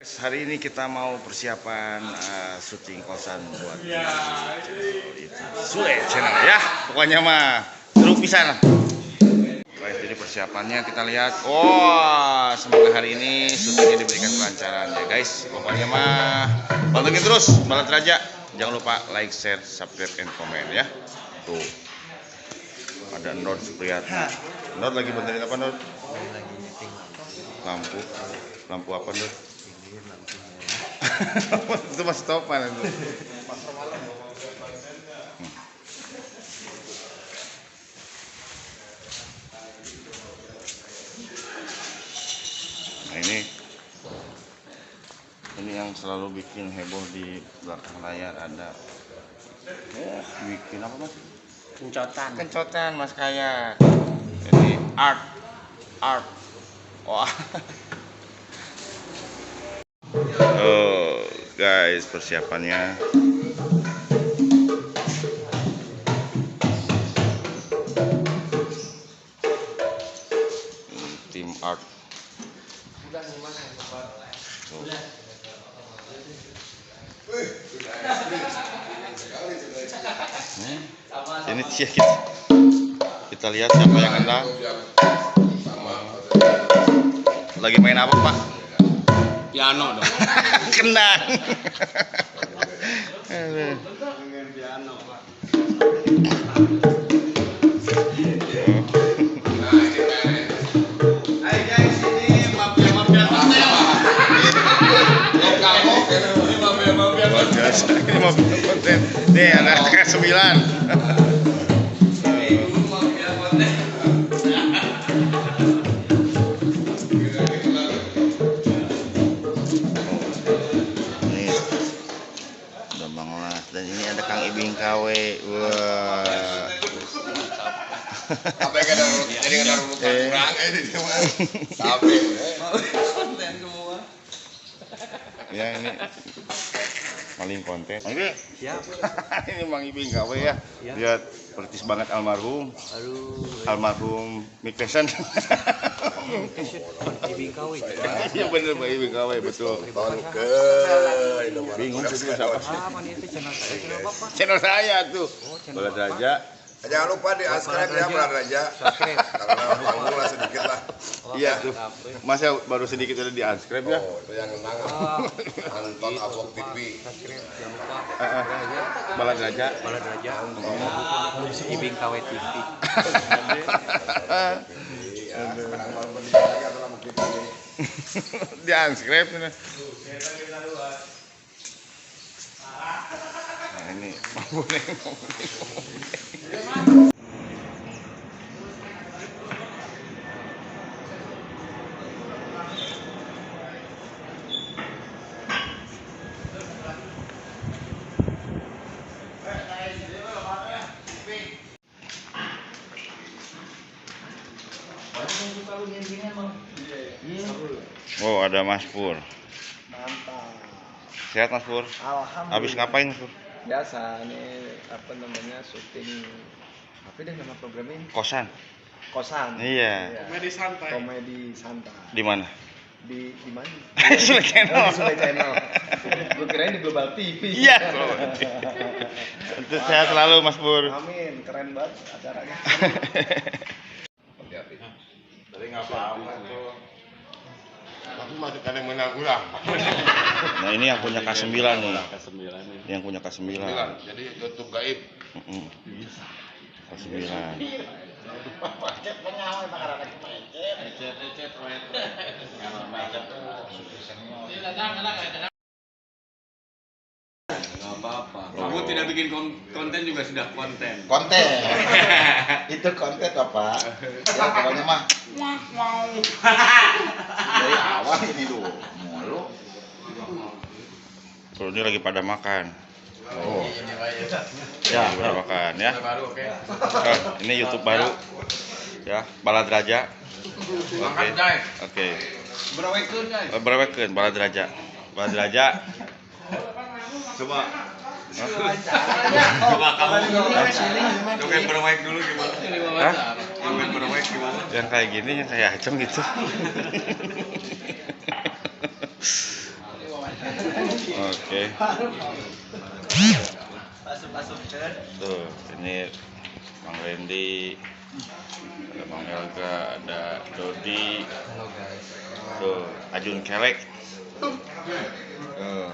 Hari ini kita mau persiapan syuting kosan buat Sule channel ya. Pokoknya mah seru pisan. Baik, jadi persiapannya kita lihat. Semoga hari ini syutingnya diberikan kelancaran ya guys. Pokoknya mah pantengin terus Balat Raja. Jangan lupa like, share, subscribe, and comment ya. Tuh. Ada Nur Supriyatna. Nur lagi benerin apa, Nur? Lagi nyeting Lampu. Lampu apa, Nur? Itu masih topan itu. Nah ini yang selalu bikin heboh di belakang layar ada bikin apa mas? Kencotan mas kayak jadi art. Wah. Guys, persiapannya tim art. Ini sih kita lihat siapa yang hendak. Lagi main apa pak? Piano dong. Kendang. Piano. Hai guys, ini mafia konten. Ini mafia konten. Nih anak 9. Dan ini ada Kang Ibing KW. Wah. Apa yang ada jadi ada kurang ini dia mah. Sampai Konten semua. Ya ini paling konten. Oke. Siap. Ini Mang Ibing KW ya. Lihat persis banget almarhum. Almarhum Mik Fashion. Ibing KW. Iya bener Pak Ibing KW betul. Bingung sih siapa sih? Channel saya tuh. Balat Raja. Jangan lupa di subscribe ya Balat Raja. Karena panggung lah sedikit lah. Iya tuh. Masa baru sedikit udah di unsubscribe ya? Oh, itu yang kenang. Anton Avok TV. Balat Raja. Ibing KW TV. Di unsubscribe ini. Nah ini oh ada Mas Pur. Mantap. Sehat Mas Pur? Alhamdulillah. Habis ngapain Mas Pur? Biasa ini apa namanya syuting apa deh nama programnya ini? Kosan. Kosan. Iya. Komedi santai. Di mana? Di mana? Sule Channel. Di Sule Channel. Gue kirain di Global TV. Iya. Sehat selalu Mas Pur. Amin, keren banget acaranya. Dari ngapa-apa tuh. Aku masih kadang menang ulang. Nah ini yang punya K9 nih. K9 ini. Yang punya K9. Jadi YouTube gaib. K9. Enggak apa-apa. Kamu tidak bikin konten juga sudah konten. Konten. Itu konten apa? Ya pokoknya mah. Dari awal ini dulu. Mulu. Kalau ini lagi pada makan. Oh. Ya, lagi pada makan ya. Baru oke. Ini YouTube baru. Ya, Balat Raja. Oke. Berawekeun Balat Raja. Balat Raja. Coba Coba kamu joget bermain dulu gimana? Hah? Joget bermain gimana? Yang kayak gini, yang kayak Acem gitu. Oke. Tuh, ini Bang Randy, ada Bang Elga, ada Dodi. Tuh, Ajun Kelek. Tuh.